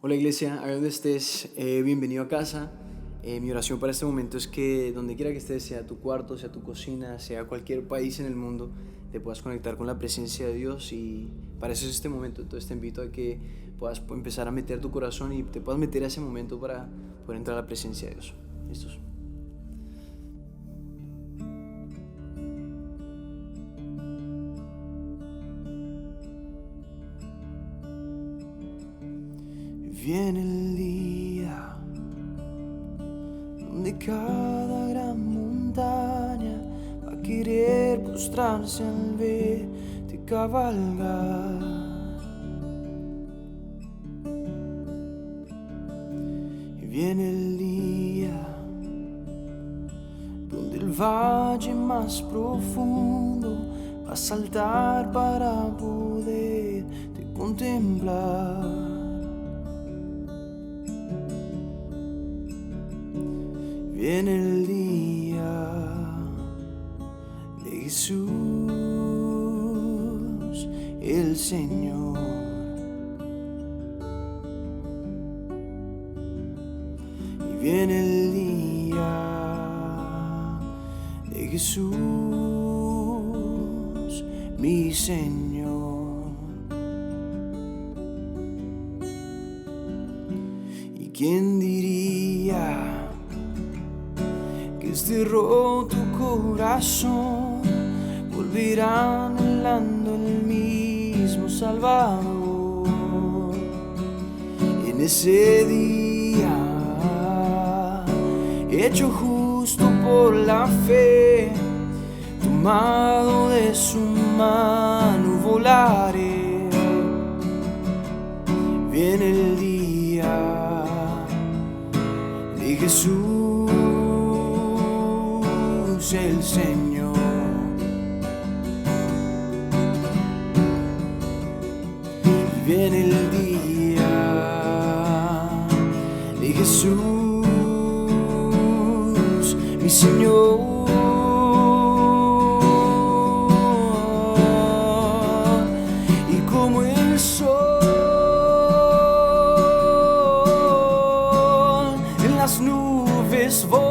Hola iglesia, a donde estés, bienvenido a casa. Mi oración para este momento es que donde quiera que estés, sea tu cuarto, sea tu cocina, sea cualquier país en el mundo, te puedas conectar con la presencia de Dios y para eso es este momento. Entonces te invito a que puedas empezar a meter tu corazón y te puedas meter a ese momento para poder entrar a la presencia de Dios. ¿Listos? Viene el día donde cada gran montaña va a querer postrarse al verte cabalgar. Y viene el día donde el valle más profundo va a saltar para poderte contemplar. Viene el día de Jesús, el Señor. Y viene el día de Jesús, mi Señor. ¿Y quién diría que este roto corazón volverá anhelando el mismo Salvador? En ese día, hecho justo por la fe, tomado de su mano volaré. Viene el día de Jesús, el Señor. Y viene el día de Jesús, mi Señor. Y como el sol en las nubes volverá,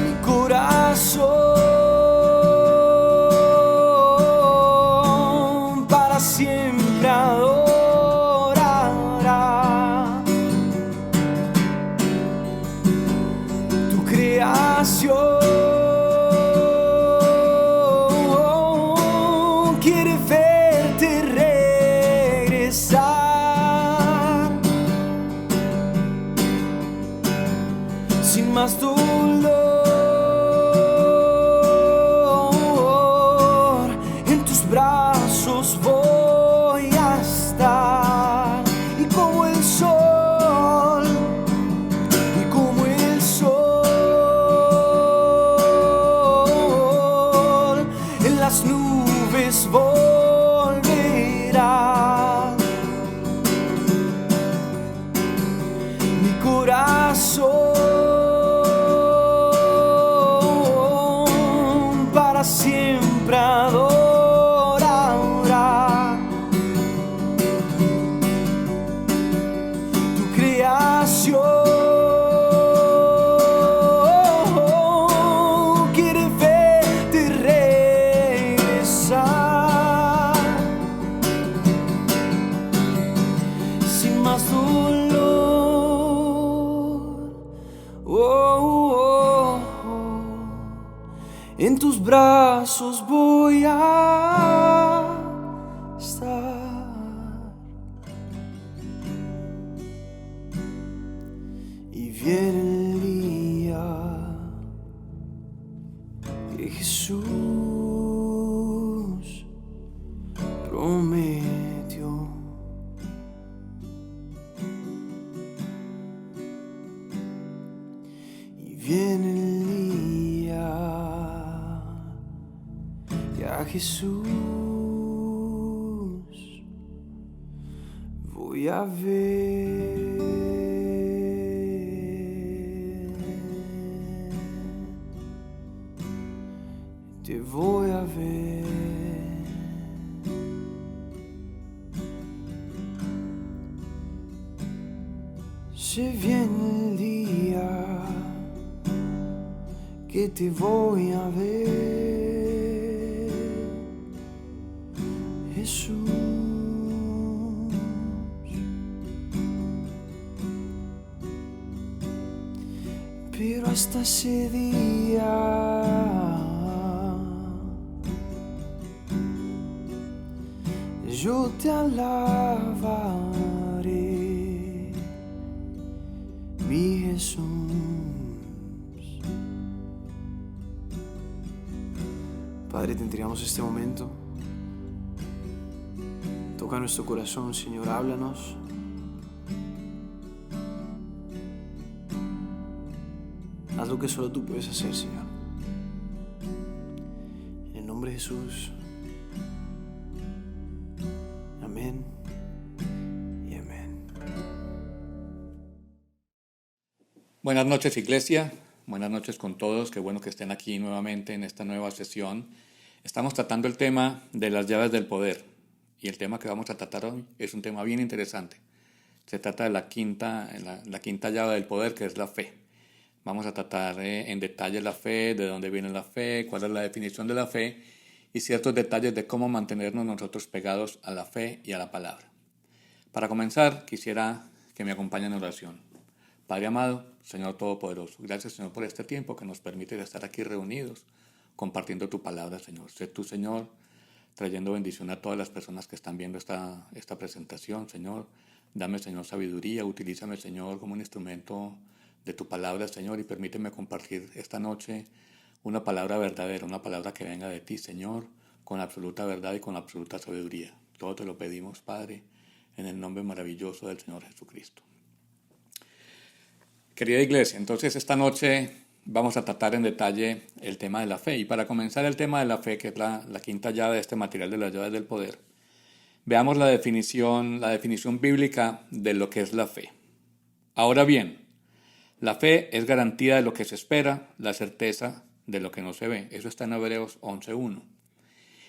mi corazón para siempre adorará tu creación. Quiere verte regresar sin más dolor. En tus brazos voy a estar, y como el sol, y como el sol en las nubes volverá mi corazón para siempre adorará tu creación. Quiere verte regresar sin más dolor. En tus brazos voy a estar. Y viene el día que Jesús prometió. Y viene el día que a Jesús voy a ver. Te voy a ver. Se viene el día que te voy a ver, Jesús. Pero hasta ese día yo te alabaré, mi Jesús. Padre, te entregamos este momento. Toca nuestro corazón, Señor, háblanos. Haz lo que solo tú puedes hacer, Señor. En el nombre de Jesús. Amén y amén. Buenas noches, iglesia. Buenas noches con todos. Qué bueno que estén aquí nuevamente en esta nueva sesión. Estamos tratando el tema de las llaves del poder. Y el tema que vamos a tratar hoy es un tema bien interesante. Se trata de la quinta llave del poder, que es la fe. Vamos a tratar en detalle la fe, de dónde viene la fe, cuál es la definición de la fe y ciertos detalles de cómo mantenernos nosotros pegados a la fe y a la palabra. Para comenzar, quisiera que me acompañen en oración. Padre amado, Señor Todopoderoso, gracias, Señor, por este tiempo que nos permite estar aquí reunidos, compartiendo tu palabra, Señor. Sé tú, Señor, trayendo bendición a todas las personas que están viendo esta presentación, Señor. Dame, Señor, sabiduría, utilízame, Señor, como un instrumento de tu palabra, Señor, y permíteme compartir esta noche una palabra verdadera, una palabra que venga de ti, Señor, con absoluta verdad y con absoluta sabiduría. Todo te lo pedimos, Padre, en el nombre maravilloso del Señor Jesucristo. Querida iglesia, entonces esta noche vamos a tratar en detalle el tema de la fe. Y para comenzar el tema de la fe, que es la quinta llave de este material de las llaves del poder, veamos la definición bíblica de lo que es la fe. Ahora bien, la fe es garantía de lo que se espera, la certeza de lo que no se ve. Eso está en Hebreos 11:1.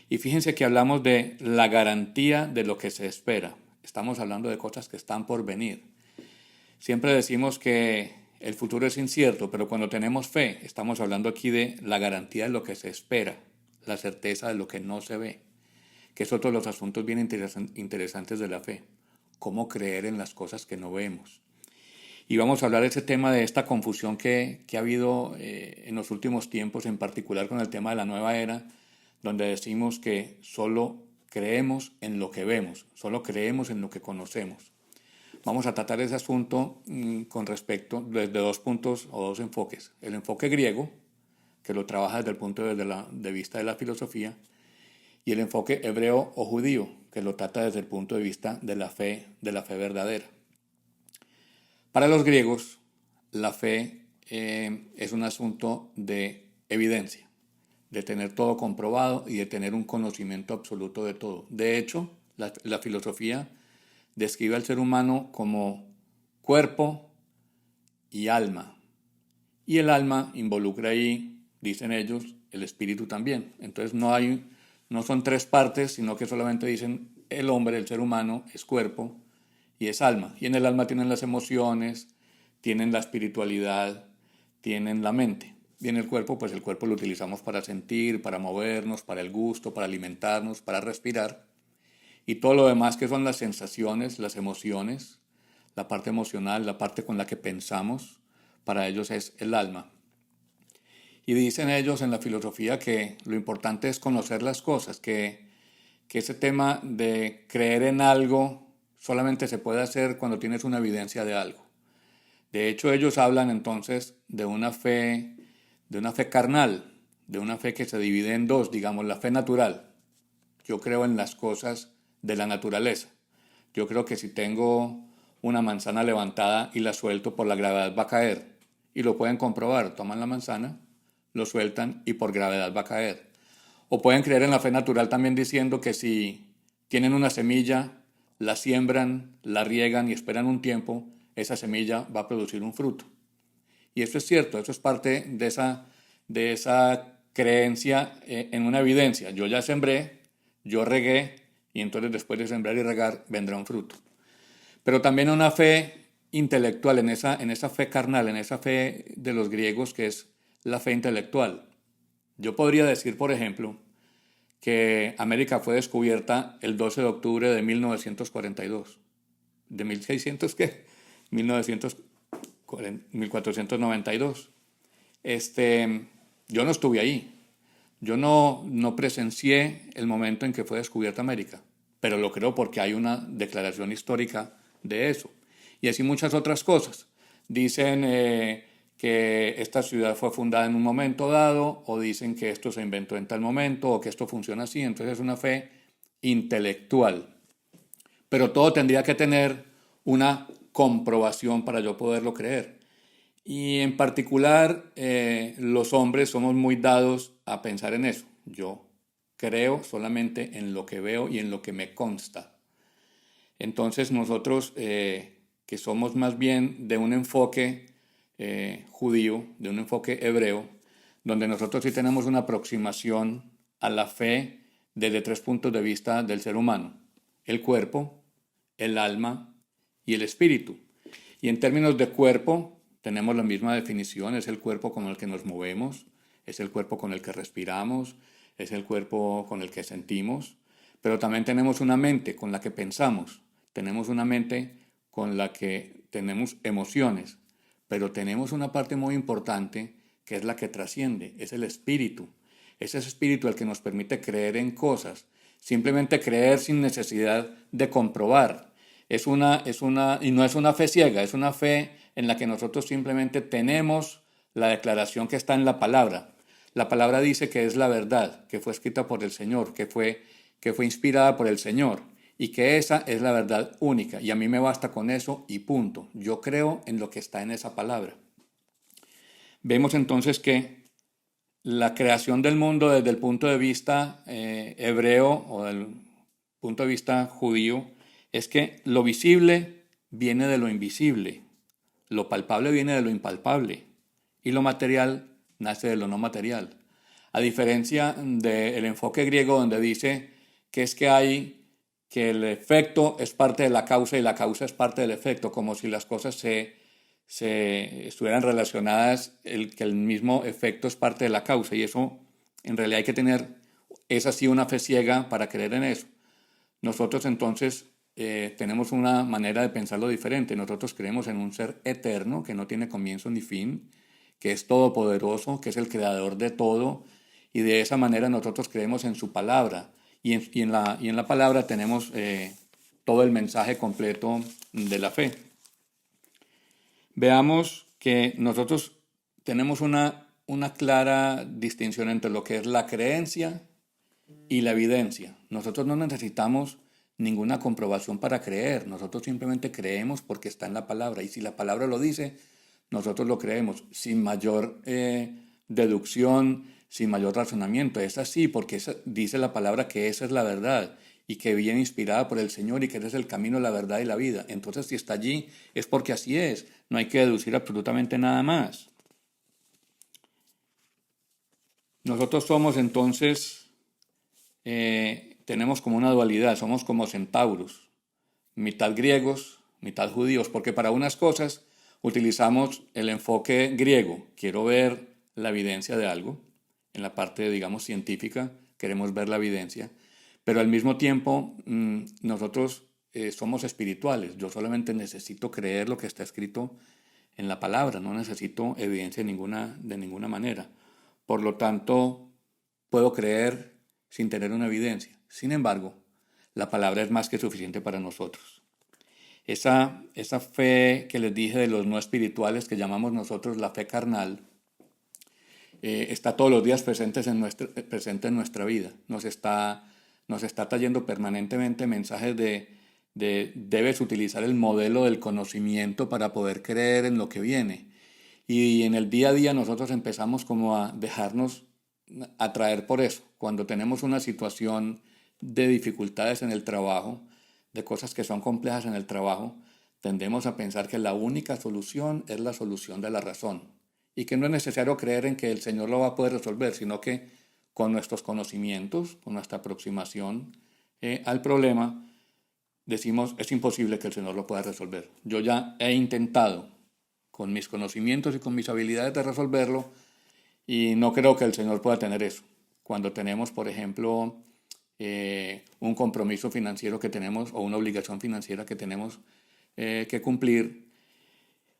Y fíjense que hablamos de la garantía de lo que se espera. Estamos hablando de cosas que están por venir. Siempre decimos que el futuro es incierto, pero cuando tenemos fe, estamos hablando aquí de la garantía de lo que se espera, la certeza de lo que no se ve, que es otro de los asuntos bien interesantes de la fe. Cómo creer en las cosas que no vemos. Y vamos a hablar de ese tema, de esta confusión que ha habido en los últimos tiempos, en particular con el tema de la nueva era, donde decimos que solo creemos en lo que vemos, solo creemos en lo que conocemos. Vamos a tratar ese asunto con respecto desde dos puntos o dos enfoques. El enfoque griego, que lo trabaja desde el punto de vista de la filosofía, y el enfoque hebreo o judío, que lo trata desde el punto de vista de la fe verdadera. Para los griegos, la fe es un asunto de evidencia, de tener todo comprobado y de tener un conocimiento absoluto de todo. De hecho, la filosofía describe al ser humano como cuerpo y alma. Y el alma involucra ahí, dicen ellos, el espíritu también. Entonces no son tres partes, sino que solamente dicen el hombre, el ser humano, es cuerpo y es alma. Y en el alma tienen las emociones, tienen la espiritualidad, tienen la mente. Y en el cuerpo, pues el cuerpo lo utilizamos para sentir, para movernos, para el gusto, para alimentarnos, para respirar. Y todo lo demás que son las sensaciones, las emociones, la parte emocional, la parte con la que pensamos, para ellos es el alma. Y dicen ellos en la filosofía que lo importante es conocer las cosas, que ese tema de creer en algo solamente se puede hacer cuando tienes una evidencia de algo. De hecho, ellos hablan entonces de una fe carnal, de una fe que se divide en dos, digamos, la fe natural. Yo creo en las cosas de la naturaleza. Yo creo que si tengo una manzana levantada y la suelto, por la gravedad va a caer. Y lo pueden comprobar. Toman la manzana, lo sueltan y por gravedad va a caer. O pueden creer en la fe natural también diciendo que si tienen una semilla, la siembran, la riegan y esperan un tiempo, esa semilla va a producir un fruto. Y eso es cierto, eso es parte de esa creencia en una evidencia. Yo ya sembré, yo regué, y entonces después de sembrar y regar vendrá un fruto. Pero también una fe intelectual, en esa fe carnal, en esa fe de los griegos que es la fe intelectual. Yo podría decir, por ejemplo, que América fue descubierta el 12 de octubre de 1942. ¿De 1600 qué? 1492. Yo no estuve ahí. Yo no presencié el momento en que fue descubierta América, pero lo creo porque hay una declaración histórica de eso. Y así muchas otras cosas. Dicen que esta ciudad fue fundada en un momento dado, o dicen que esto se inventó en tal momento, o que esto funciona así. Entonces es una fe intelectual. Pero todo tendría que tener una comprobación para yo poderlo creer. Y en particular, los hombres somos muy dados a pensar en eso. Yo creo solamente en lo que veo y en lo que me consta. Entonces nosotros, que somos más bien de un enfoque judío, de un enfoque hebreo, donde nosotros sí tenemos una aproximación a la fe desde 3 puntos de vista del ser humano: el cuerpo, el alma y el espíritu. Y en términos de cuerpo, tenemos la misma definición: es el cuerpo con el que nos movemos, es el cuerpo con el que respiramos, es el cuerpo con el que sentimos, pero también tenemos una mente con la que pensamos, tenemos una mente con la que tenemos emociones, pero tenemos una parte muy importante que es la que trasciende, es el espíritu. Es ese espíritu el que nos permite creer en cosas, simplemente creer sin necesidad de comprobar. Y no es una fe ciega, es una fe en la que nosotros simplemente tenemos la declaración que está en la palabra. La palabra dice que es la verdad, que fue escrita por el Señor, que fue inspirada por el Señor, y que esa es la verdad única. Y a mí me basta con eso y punto. Yo creo en lo que está en esa palabra. Vemos entonces que la creación del mundo desde el punto de vista hebreo o del punto de vista judío es que lo visible viene de lo invisible, lo palpable viene de lo impalpable y lo material nace de lo no material. A diferencia del enfoque griego donde dice que es que el efecto es parte de la causa y la causa es parte del efecto, como si las cosas se estuvieran relacionadas, que el mismo efecto es parte de la causa, y eso en realidad hay que tener, es así, una fe ciega para creer en eso. Nosotros entonces tenemos una manera de pensarlo diferente. Nosotros creemos en un ser eterno que no tiene comienzo ni fin, que es todopoderoso, que es el creador de todo, y de esa manera nosotros creemos en su palabra, y en la palabra tenemos todo el mensaje completo de la fe. Veamos que nosotros tenemos una clara distinción entre lo que es la creencia y la evidencia. Nosotros no necesitamos ninguna comprobación para creer. Nosotros simplemente creemos porque está en la palabra. Y si la palabra lo dice, nosotros lo creemos sin mayor deducción, sin mayor razonamiento. Es así porque dice la palabra que esa es la verdad y que viene inspirada por el Señor y que ese es el camino, la verdad y la vida. Entonces, si está allí, es porque así es. No hay que deducir absolutamente nada más. Nosotros somos entonces, tenemos como una dualidad, somos como centauros, mitad griegos, mitad judíos, porque para unas cosas utilizamos el enfoque griego. Quiero ver la evidencia de algo, en la parte, digamos, científica, queremos ver la evidencia. Pero al mismo tiempo, nosotros somos espirituales. Yo solamente necesito creer lo que está escrito en la palabra, no necesito evidencia de ninguna manera. Por lo tanto, puedo creer sin tener una evidencia. Sin embargo, la palabra es más que suficiente para nosotros. Esa fe que les dije de los no espirituales, que llamamos nosotros la fe carnal, está todos los días presente en nuestra vida. Nos está trayendo permanentemente mensajes debes utilizar el modelo del conocimiento para poder creer en lo que viene. Y en el día a día nosotros empezamos como a dejarnos atraer por eso. Cuando tenemos una situación de dificultades en el trabajo, de cosas que son complejas en el trabajo, tendemos a pensar que la única solución es la solución de la razón y que no es necesario creer en que el Señor lo va a poder resolver, sino que con nuestros conocimientos, con nuestra aproximación al problema, decimos, es imposible que el Señor lo pueda resolver. Yo ya he intentado con mis conocimientos y con mis habilidades de resolverlo y no creo que el Señor pueda tener eso. Cuando tenemos, por ejemplo, un compromiso financiero que tenemos o una obligación financiera que tenemos que cumplir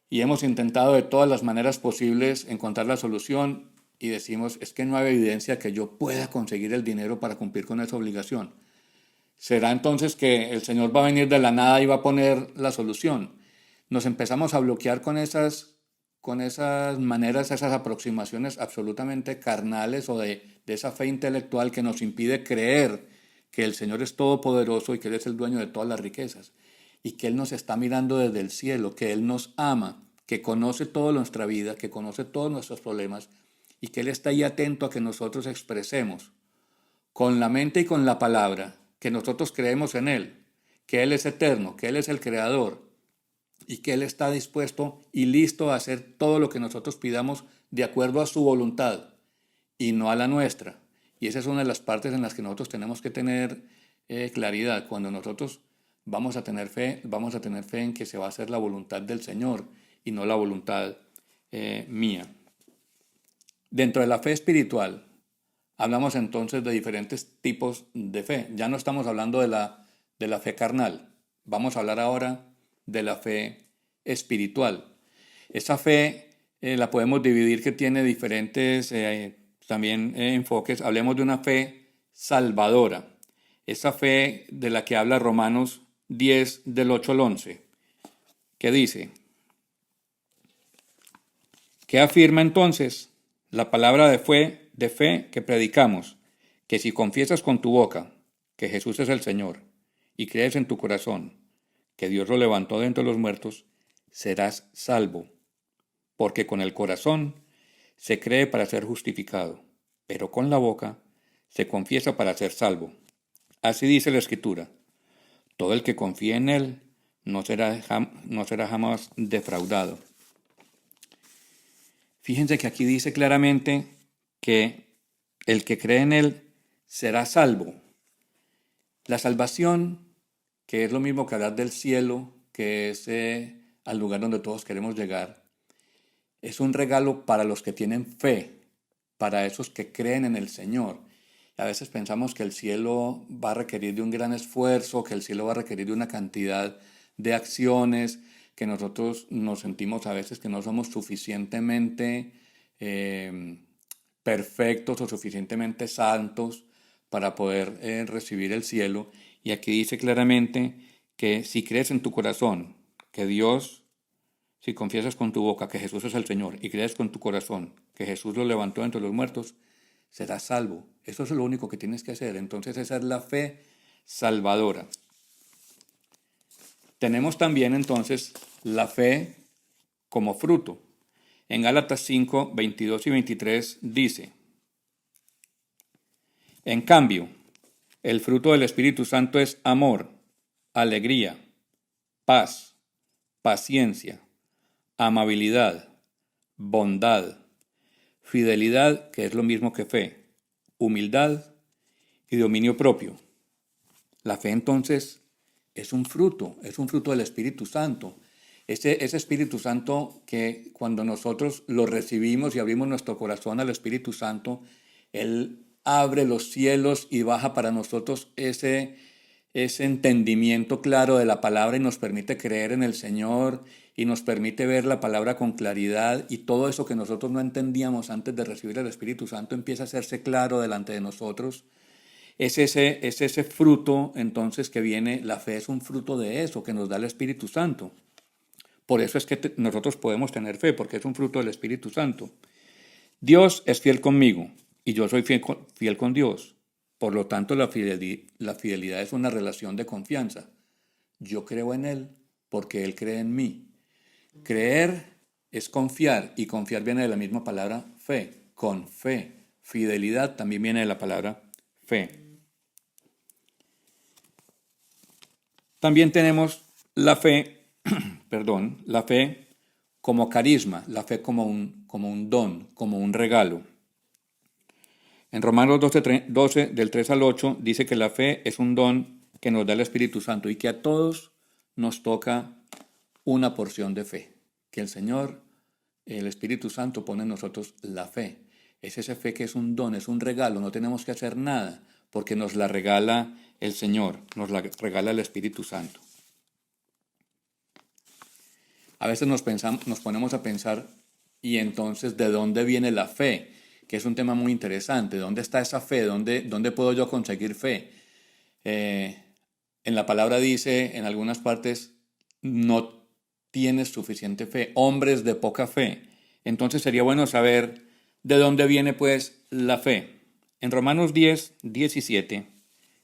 y hemos intentado de todas las maneras posibles encontrar la solución y decimos, es que no hay evidencia que yo pueda conseguir el dinero para cumplir con esa obligación. ¿Será entonces que el Señor va a venir de la nada y va a poner la solución? Nos empezamos a bloquear con esas maneras, esas aproximaciones absolutamente carnales o de esa fe intelectual que nos impide creer que el Señor es todopoderoso y que Él es el dueño de todas las riquezas y que Él nos está mirando desde el cielo, que Él nos ama, que conoce toda nuestra vida, que conoce todos nuestros problemas y que Él está ahí atento a que nosotros expresemos con la mente y con la palabra que nosotros creemos en Él, que Él es eterno, que Él es el creador y que Él está dispuesto y listo a hacer todo lo que nosotros pidamos de acuerdo a su voluntad y no a la nuestra. Y esa es una de las partes en las que nosotros tenemos que tener claridad. Cuando nosotros vamos a tener fe en que se va a hacer la voluntad del Señor y no la voluntad mía. Dentro de la fe espiritual, hablamos entonces de diferentes tipos de fe. Ya no estamos hablando de la fe carnal. Vamos a hablar ahora de la fe espiritual. Esa fe la podemos dividir que tiene diferentes también enfoques. Hablemos de una fe salvadora. Esa fe de la que habla Romanos 10 del 8 al 11. ¿Qué dice? ¿Qué afirma entonces la palabra de fe que predicamos? Que si confiesas con tu boca que Jesús es el Señor y crees en tu corazón que Dios lo levantó de entre los muertos, serás salvo. Porque con el corazón se cree para ser justificado, pero con la boca se confiesa para ser salvo. Así dice la Escritura: todo el que confíe en Él no será jamás defraudado. Fíjense que aquí dice claramente que el que cree en Él será salvo. La salvación, que es lo mismo que hablar del cielo, que es al lugar donde todos queremos llegar, es un regalo para los que tienen fe, para esos que creen en el Señor. A veces pensamos que el cielo va a requerir de un gran esfuerzo, que el cielo va a requerir de una cantidad de acciones, que nosotros nos sentimos a veces que no somos suficientemente perfectos o suficientemente santos para poder recibir el cielo. Y aquí dice claramente que si crees en tu corazón que Dios, si confiesas con tu boca que Jesús es el Señor y crees con tu corazón que Jesús lo levantó entre los muertos, serás salvo. Eso es lo único que tienes que hacer. Entonces esa es la fe salvadora. Tenemos también entonces la fe como fruto. En Gálatas 5, 22 y 23 dice: en cambio, el fruto del Espíritu Santo es amor, alegría, paz, paciencia, amabilidad, bondad, fidelidad, que es lo mismo que fe, humildad y dominio propio. La fe entonces es un fruto del Espíritu Santo. Ese Espíritu Santo que cuando nosotros lo recibimos y abrimos nuestro corazón al Espíritu Santo, Él abre los cielos y baja para nosotros ese entendimiento claro de la palabra y nos permite creer en el Señor y nos permite ver la palabra con claridad, y todo eso que nosotros no entendíamos antes de recibir el Espíritu Santo empieza a hacerse claro delante de nosotros. Es ese fruto entonces que viene. La fe es un fruto de eso que nos da el Espíritu Santo. Por eso es que nosotros podemos tener fe, porque es un fruto del Espíritu Santo. Dios es fiel conmigo y yo soy fiel con Dios. Por lo tanto, la fidelidad es una relación de confianza. Yo creo en Él porque Él cree en mí. Creer es confiar, y confiar viene de la misma palabra fe, con fe. Fidelidad también viene de la palabra fe. También tenemos la fe, la fe como carisma, la fe como un don, como un regalo. En Romanos 12, del 3 al 8, dice que la fe es un don que nos da el Espíritu Santo y que a todos nos toca una porción de fe, que el Señor, el Espíritu Santo pone en nosotros la fe. Es esa fe que es un don, es un regalo, no tenemos que hacer nada porque nos la regala el Señor, nos la regala el Espíritu Santo. A veces nos ponemos a pensar, y entonces, ¿de dónde viene la fe? Que es un tema muy interesante. ¿Dónde está esa fe? ¿Dónde puedo yo conseguir fe? En la palabra dice, en algunas partes, no tienes suficiente fe, hombres de poca fe. Entonces sería bueno saber de dónde viene pues la fe. En Romanos 10:17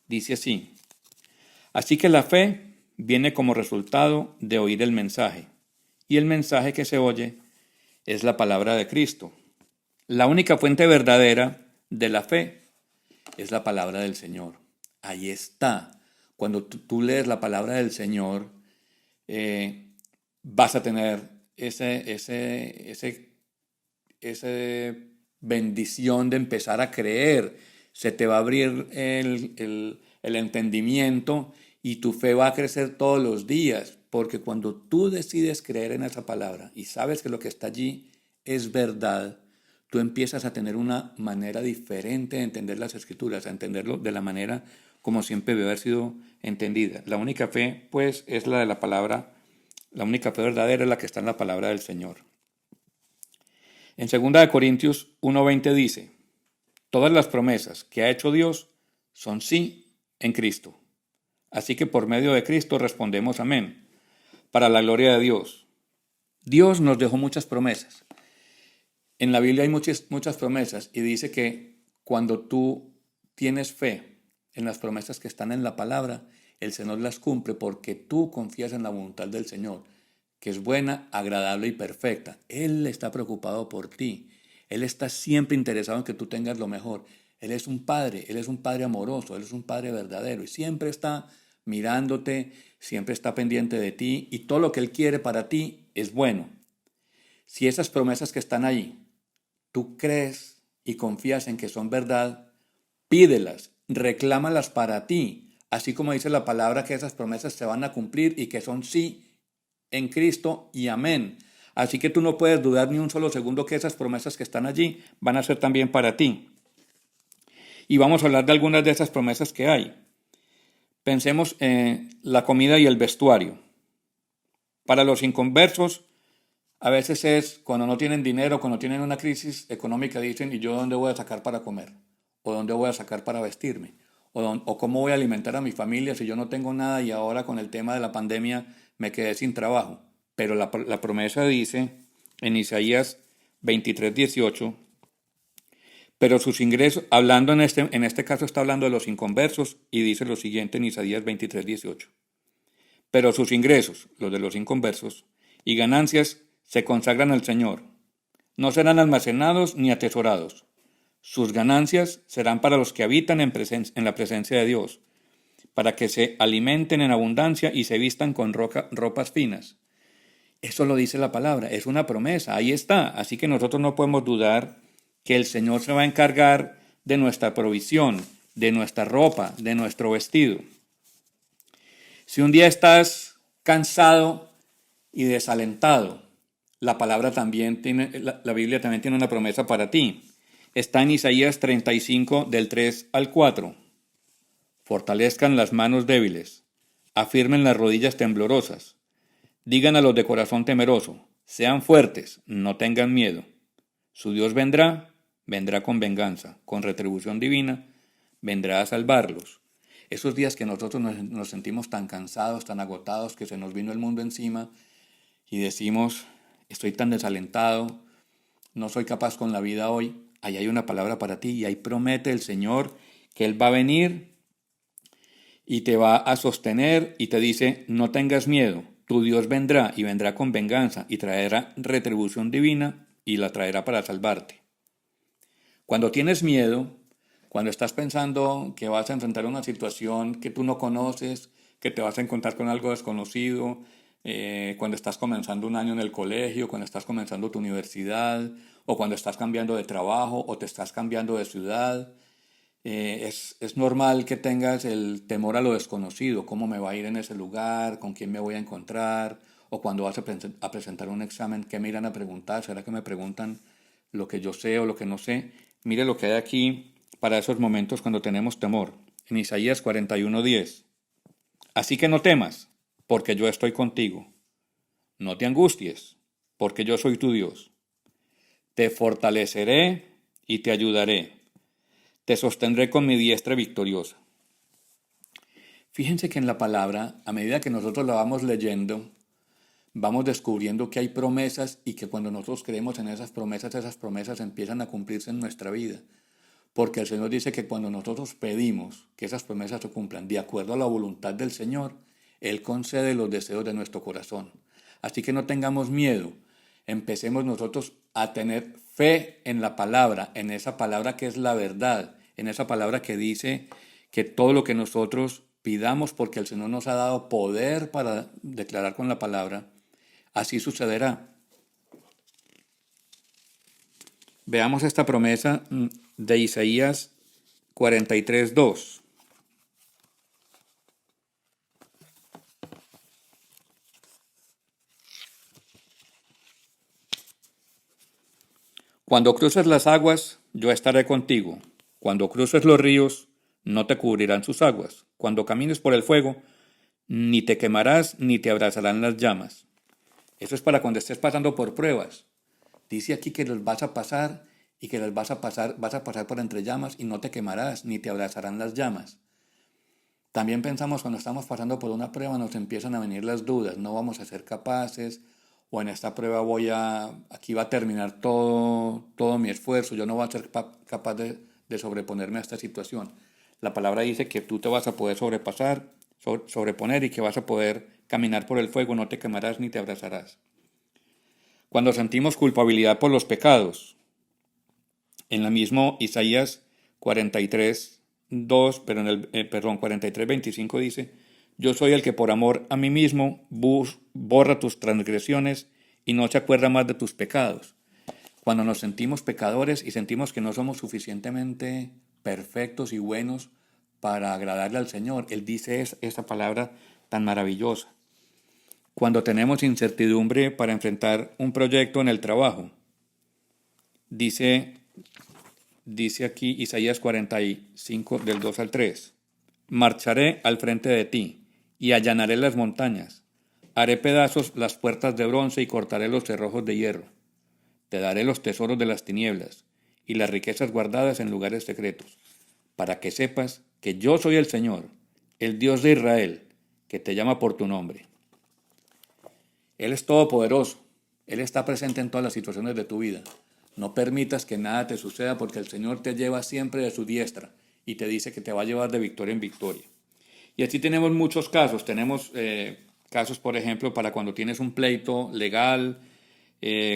dice así: así que la fe viene como resultado de oír el mensaje, y el mensaje que se oye es la palabra de Cristo. La única fuente verdadera de la fe es la palabra del Señor. Ahí está. Cuando tú lees la palabra del Señor, vas a tener esa bendición de empezar a creer. Se te va a abrir el entendimiento y tu fe va a crecer todos los días, porque cuando tú decides creer en esa palabra y sabes que lo que está allí es verdad, tú empiezas a tener una manera diferente de entender las Escrituras, a entenderlo de la manera como siempre debe haber sido entendida. La única fe, pues, es la de la palabra. La única fe verdadera es la que está en la palabra del Señor. En 2 Corintios 1:20 dice: todas las promesas que ha hecho Dios son sí en Cristo. Así que por medio de Cristo respondemos amén, para la gloria de Dios. Dios nos dejó muchas promesas. En la Biblia hay muchas promesas y dice que cuando tú tienes fe en las promesas que están en la palabra, el Señor las cumple porque tú confías en la voluntad del Señor, que es buena, agradable y perfecta. Él está preocupado por ti. Él está siempre interesado en que tú tengas lo mejor. Él es un padre amoroso, Él es un padre verdadero y siempre está mirándote, siempre está pendiente de ti y todo lo que Él quiere para ti es bueno. Si esas promesas que están ahí, tú crees y confías en que son verdad, pídelas, reclámalas para ti, así como dice la palabra que esas promesas se van a cumplir y que son sí en Cristo y amén. Así que tú no puedes dudar ni un solo segundo que esas promesas que están allí van a ser también para ti. Y vamos a hablar de algunas de esas promesas que hay. Pensemos en la comida y el vestuario. Para los inconversos, a veces es cuando no tienen dinero, cuando tienen una crisis económica, dicen, ¿y yo dónde voy a sacar para comer? ¿O dónde voy a sacar para vestirme? ¿O cómo voy a alimentar a mi familia si yo no tengo nada y ahora con el tema de la pandemia me quedé sin trabajo? Pero la promesa dice en Isaías 23:18, pero sus ingresos, hablando en este caso está hablando de los inconversos y dice lo siguiente en Isaías 23:18, pero sus ingresos, los de los inconversos, y ganancias se consagran al Señor. No serán almacenados ni atesorados. Sus ganancias serán para los que habitan en la presencia de Dios, para que se alimenten en abundancia y se vistan con ropas finas. Eso lo dice la palabra, es una promesa, ahí está. Así que nosotros no podemos dudar que el Señor se va a encargar de nuestra provisión, de nuestra ropa, de nuestro vestido. Si un día estás cansado y desalentado, la palabra también tiene, la Biblia también tiene una promesa para ti. Está en Isaías 35 del 3 al 4. Fortalezcan las manos débiles, afirmen las rodillas temblorosas. Digan a los de corazón temeroso, sean fuertes, no tengan miedo. Su Dios vendrá con venganza, con retribución divina, vendrá a salvarlos. Esos días que nosotros nos sentimos tan cansados, tan agotados, que se nos vino el mundo encima y decimos, estoy tan desalentado, no soy capaz con la vida hoy, ahí hay una palabra para ti y ahí promete el Señor que Él va a venir y te va a sostener y te dice, no tengas miedo, tu Dios vendrá y vendrá con venganza y traerá retribución divina y la traerá para salvarte. Cuando tienes miedo, cuando estás pensando que vas a enfrentar una situación que tú no conoces, que te vas a encontrar con algo desconocido, cuando estás comenzando un año en el colegio, cuando estás comenzando tu universidad, o cuando estás cambiando de trabajo, o te estás cambiando de ciudad, Es normal que tengas el temor a lo desconocido, cómo me va a ir en ese lugar, con quién me voy a encontrar, o cuando vas a presentar un examen, qué me irán a preguntar, será que me preguntan lo que yo sé o lo que no sé. Mire lo que hay aquí para esos momentos cuando tenemos temor. En Isaías 41:10. Así que no temas, porque yo estoy contigo. No te angusties, porque yo soy tu Dios. Te fortaleceré y te ayudaré. Te sostendré con mi diestra victoriosa. Fíjense que en la palabra, a medida que nosotros la vamos leyendo, vamos descubriendo que hay promesas y que cuando nosotros creemos en esas promesas empiezan a cumplirse en nuestra vida. Porque el Señor dice que cuando nosotros pedimos que esas promesas se cumplan de acuerdo a la voluntad del Señor, Él concede los deseos de nuestro corazón. Así que no tengamos miedo. Empecemos nosotros a tener fe en la palabra, en esa palabra que es la verdad, en esa palabra que dice que todo lo que nosotros pidamos, porque el Señor nos ha dado poder para declarar con la palabra, así sucederá. Veamos esta promesa de Isaías 43:2. Cuando cruces las aguas, yo estaré contigo. Cuando cruces los ríos, no te cubrirán sus aguas. Cuando camines por el fuego, ni te quemarás ni te abrazarán las llamas. Eso es para cuando estés pasando por pruebas. Dice aquí que los vas a pasar y que vas a pasar por entre llamas y no te quemarás ni te abrazarán las llamas. También pensamos cuando estamos pasando por una prueba nos empiezan a venir las dudas, no vamos a ser capaces, o en esta prueba aquí va a terminar todo mi esfuerzo, yo no voy a ser capaz de sobreponerme a esta situación. La palabra dice que tú te vas a poder sobreponer y que vas a poder caminar por el fuego, no te quemarás ni te abrazarás. Cuando sentimos culpabilidad por los pecados, en la misma Isaías 43:2, pero en el 43:25 dice, yo soy el que por amor a mí mismo borra tus transgresiones y no se acuerda más de tus pecados. Cuando nos sentimos pecadores y sentimos que no somos suficientemente perfectos y buenos para agradarle al Señor, Él dice esa palabra tan maravillosa. Cuando tenemos incertidumbre para enfrentar un proyecto en el trabajo, dice aquí Isaías 45 del 2 al 3, marcharé al frente de ti y allanaré las montañas, haré pedazos las puertas de bronce y cortaré los cerrojos de hierro, te daré los tesoros de las tinieblas y las riquezas guardadas en lugares secretos, para que sepas que yo soy el Señor, el Dios de Israel, que te llama por tu nombre. Él es todopoderoso, Él está presente en todas las situaciones de tu vida. No permitas que nada te suceda porque el Señor te lleva siempre de su diestra y te dice que te va a llevar de victoria en victoria. Y así tenemos muchos casos. Tenemos casos, por ejemplo, para cuando tienes un pleito legal,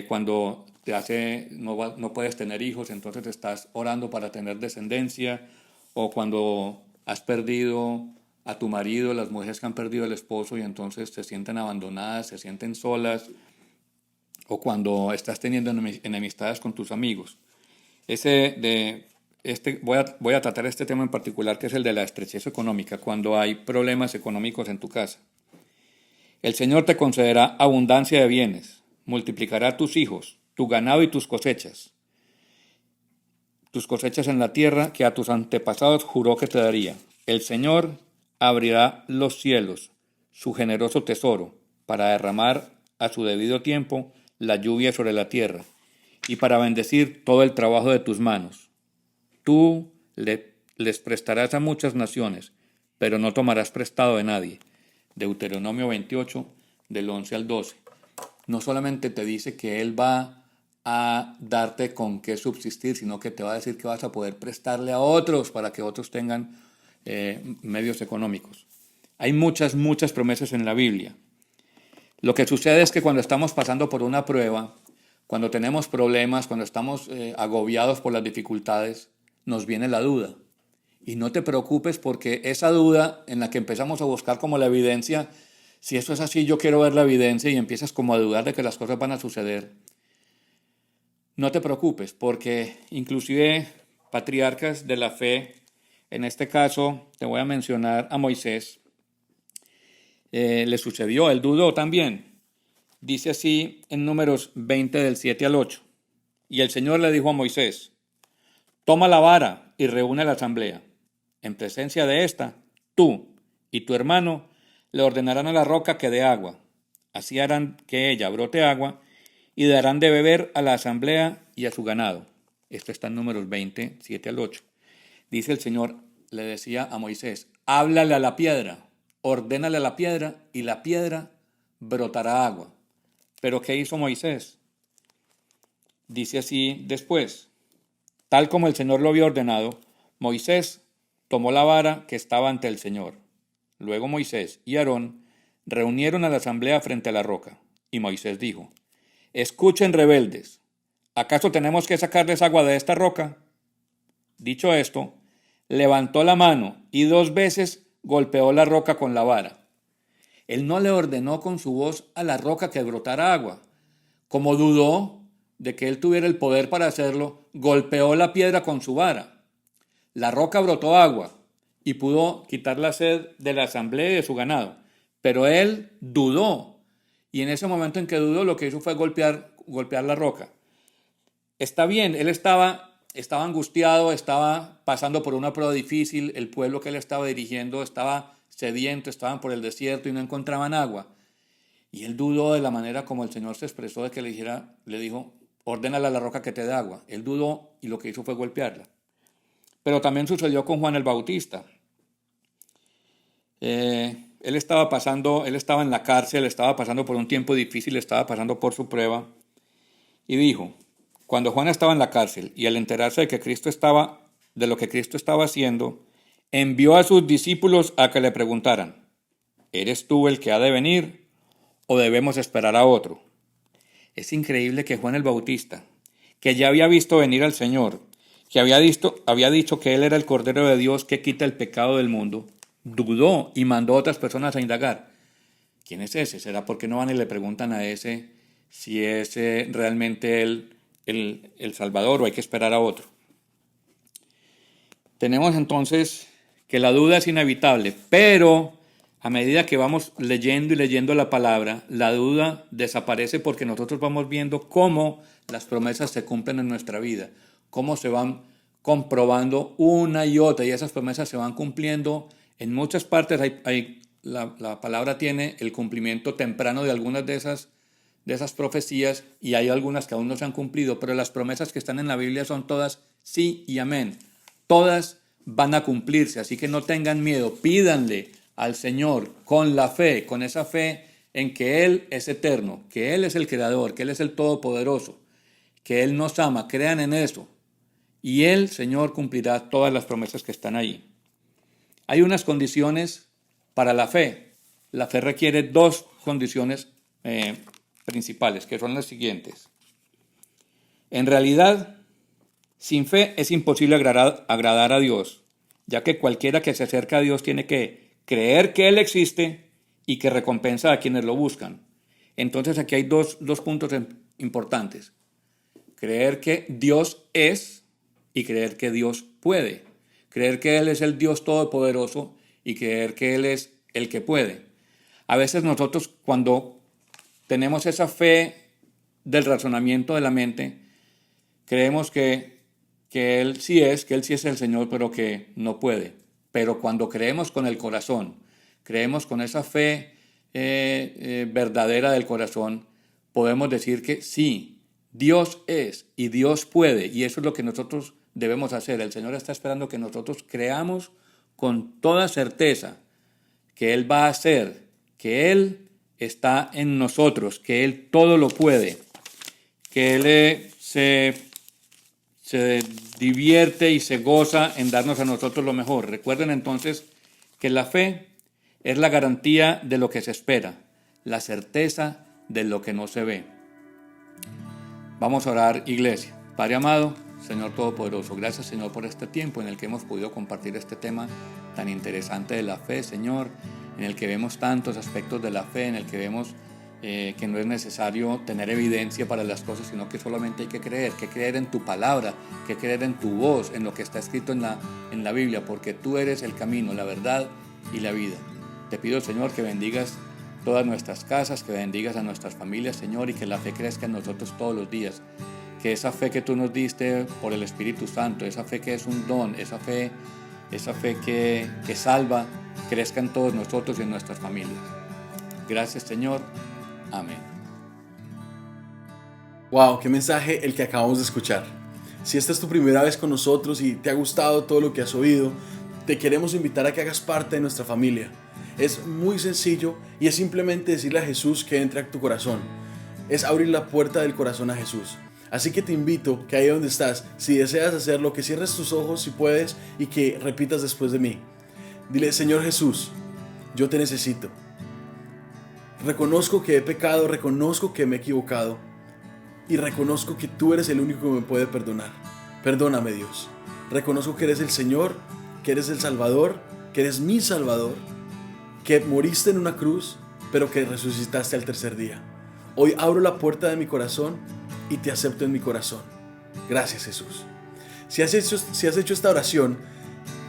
cuando no puedes tener hijos, entonces estás orando para tener descendencia, o cuando has perdido a tu marido, las mujeres que han perdido al esposo y entonces se sienten abandonadas, se sienten solas, o cuando estás teniendo enemistades con tus amigos. Voy a tratar este tema en particular, que es el de la estrechez económica, cuando hay problemas económicos en tu casa. El Señor te concederá abundancia de bienes, multiplicará tus hijos, tu ganado y tus cosechas en la tierra que a tus antepasados juró que te daría. El Señor abrirá los cielos, su generoso tesoro, para derramar a su debido tiempo la lluvia sobre la tierra y para bendecir todo el trabajo de tus manos. Tú les prestarás a muchas naciones, pero no tomarás prestado de nadie. Deuteronomio 28, del 11 al 12. No solamente te dice que Él va a darte con qué subsistir, sino que te va a decir que vas a poder prestarle a otros para que otros tengan medios económicos. Hay muchas promesas en la Biblia. Lo que sucede es que cuando estamos pasando por una prueba, cuando tenemos problemas, cuando estamos agobiados por las dificultades, nos viene la duda. Y no te preocupes porque esa duda en la que empezamos a buscar como la evidencia, si eso es así, yo quiero ver la evidencia y empiezas como a dudar de que las cosas van a suceder. No te preocupes porque inclusive patriarcas de la fe En este caso, te voy a mencionar a Moisés. Le sucedió, él dudó también. Dice así en Números 20 del 7 al 8. Y el Señor le dijo a Moisés: toma la vara y reúne la asamblea. En presencia de esta, tú y tu hermano le ordenarán a la roca que dé agua. Así harán que ella brote agua y darán de beber a la asamblea y a su ganado. Esto está en Números 20, 7 al 8. Dice el Señor, le decía a Moisés: háblale a la piedra, ordénale a la piedra y la piedra brotará agua. ¿Pero qué hizo Moisés? Dice así después: tal como el Señor lo había ordenado, Moisés tomó la vara que estaba ante el Señor. Luego Moisés y Aarón reunieron a la asamblea frente a la roca. Y Moisés dijo: escuchen, rebeldes, ¿acaso tenemos que sacarles agua de esta roca? Dicho esto, levantó la mano y 2 veces golpeó la roca con la vara. Él no le ordenó con su voz a la roca que brotara agua. Como dudó de que él tuviera el poder para hacerlo, golpeó la piedra con su vara. La roca brotó agua y pudo quitar la sed de la asamblea y de su ganado. Pero él dudó, y en ese momento en que dudó, lo que hizo fue golpear la roca. Está bien, él estaba angustiado, estaba pasando por una prueba difícil, el pueblo que él estaba dirigiendo estaba sediento, estaban por el desierto y no encontraban agua. Y él dudó de la manera como el Señor se expresó, de que le dijo: ordénale a la roca que te dé agua. Él dudó y lo que hizo fue golpearla. Pero también sucedió con Juan el Bautista. Él estaba en la cárcel, estaba pasando por un tiempo difícil, estaba pasando por su prueba. Y dijo: cuando Juan estaba en la cárcel y al enterarse de lo que Cristo estaba haciendo, envió a sus discípulos a que le preguntaran: ¿eres tú el que ha de venir o debemos esperar a otro? Es increíble que Juan el Bautista, que ya había visto venir al Señor, que había dicho que Él era el Cordero de Dios que quita el pecado del mundo, dudó y mandó a otras personas a indagar: ¿quién es ese? ¿Será porque no van y le preguntan a ese si es realmente el Salvador, o hay que esperar a otro? Tenemos entonces que la duda es inevitable, pero a medida que vamos leyendo y leyendo la palabra, la duda desaparece, porque nosotros vamos viendo cómo las promesas se cumplen en nuestra vida, cómo se van comprobando una y otra, y esas promesas se van cumpliendo en muchas partes. La palabra tiene el cumplimiento temprano de algunas de esas profecías, y hay algunas que aún no se han cumplido, pero las promesas que están en la Biblia son todas sí y amén. Todas van a cumplirse, así que no tengan miedo, pídanle al Señor con la fe, con esa fe en que Él es eterno, que Él es el Creador, que Él es el Todopoderoso, que Él nos ama. Crean en eso y Él, Señor, cumplirá todas las promesas que están ahí. Hay unas condiciones para la fe. La fe requiere 2 condiciones principales, que son las siguientes. En realidad, sin fe es imposible agradar a Dios, ya que cualquiera que se acerca a Dios tiene que creer que Él existe y que recompensa a quienes lo buscan. Entonces aquí hay dos puntos importantes: creer que Dios es y creer que Dios puede. Creer que Él es el Dios Todopoderoso y creer que Él es el que puede. A veces nosotros, cuando tenemos esa fe del razonamiento de la mente, creemos que Él sí es el Señor, pero que no puede. Pero cuando creemos con el corazón, creemos con esa fe verdadera del corazón, podemos decir que sí, Dios es y Dios puede, y eso es lo que nosotros debemos hacer. El Señor está esperando que nosotros creamos con toda certeza que Él va a hacer, que Él está en nosotros, que Él todo lo puede, que Él se divierte y se goza en darnos a nosotros lo mejor. Recuerden entonces que la fe es la garantía de lo que se espera, la certeza de lo que no se ve. Vamos a orar, iglesia. Padre amado, Señor Todopoderoso, gracias, Señor, por este tiempo en el que hemos podido compartir este tema tan interesante de la fe, Señor, en el que vemos tantos aspectos de la fe, en el que vemos que no es necesario tener evidencia para las cosas, sino que solamente hay que creer en tu palabra, que creer en tu voz, en lo que está escrito en la Biblia, porque tú eres el camino, la verdad y la vida. Te pido, Señor, que bendigas todas nuestras casas, que bendigas a nuestras familias, Señor, y que la fe crezca en nosotros todos los días. Que esa fe que tú nos diste por el Espíritu Santo, esa fe que es un don, esa fe que salva, crezca en todos nosotros y en nuestras familias. Gracias, Señor. Amén. Wow, qué mensaje el que acabamos de escuchar. Si esta es tu primera vez con nosotros y te ha gustado todo lo que has oído, te queremos invitar a que hagas parte de nuestra familia. Es muy sencillo y es simplemente decirle a Jesús que entre a tu corazón. Es abrir la puerta del corazón a Jesús. Así que te invito que ahí donde estás, si deseas hacerlo, que cierres tus ojos si puedes y que repitas después de mí. Dile: Señor Jesús, yo te necesito. Reconozco que he pecado, reconozco que me he equivocado y reconozco que tú eres el único que me puede perdonar. Perdóname, Dios. Reconozco que eres el Señor, que eres el Salvador, que eres mi Salvador, que moriste en una cruz, pero que resucitaste al tercer día. Hoy abro la puerta de mi corazón y te acepto en mi corazón. Gracias, Jesús. Si has hecho esta oración,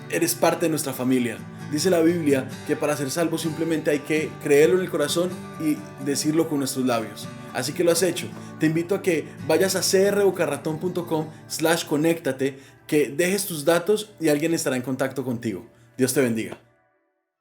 eres parte de nuestra familia. Dice la Biblia que para ser salvo simplemente hay que creerlo en el corazón y decirlo con nuestros labios. Así que lo has hecho. Te invito a que vayas a crbocarratón.com/conéctate, que dejes tus datos y alguien estará en contacto contigo. Dios te bendiga.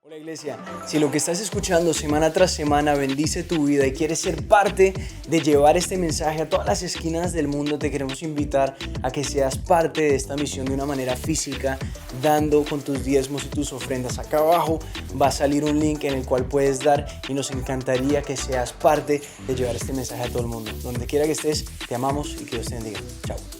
Hola iglesia, si lo que estás escuchando semana tras semana bendice tu vida y quieres ser parte de llevar este mensaje a todas las esquinas del mundo, te queremos invitar a que seas parte de esta misión de una manera física, dando con tus diezmos y tus ofrendas. Acá abajo va a salir un link en el cual puedes dar y nos encantaría que seas parte de llevar este mensaje a todo el mundo. Donde quiera que estés, te amamos y que Dios te bendiga. Chao.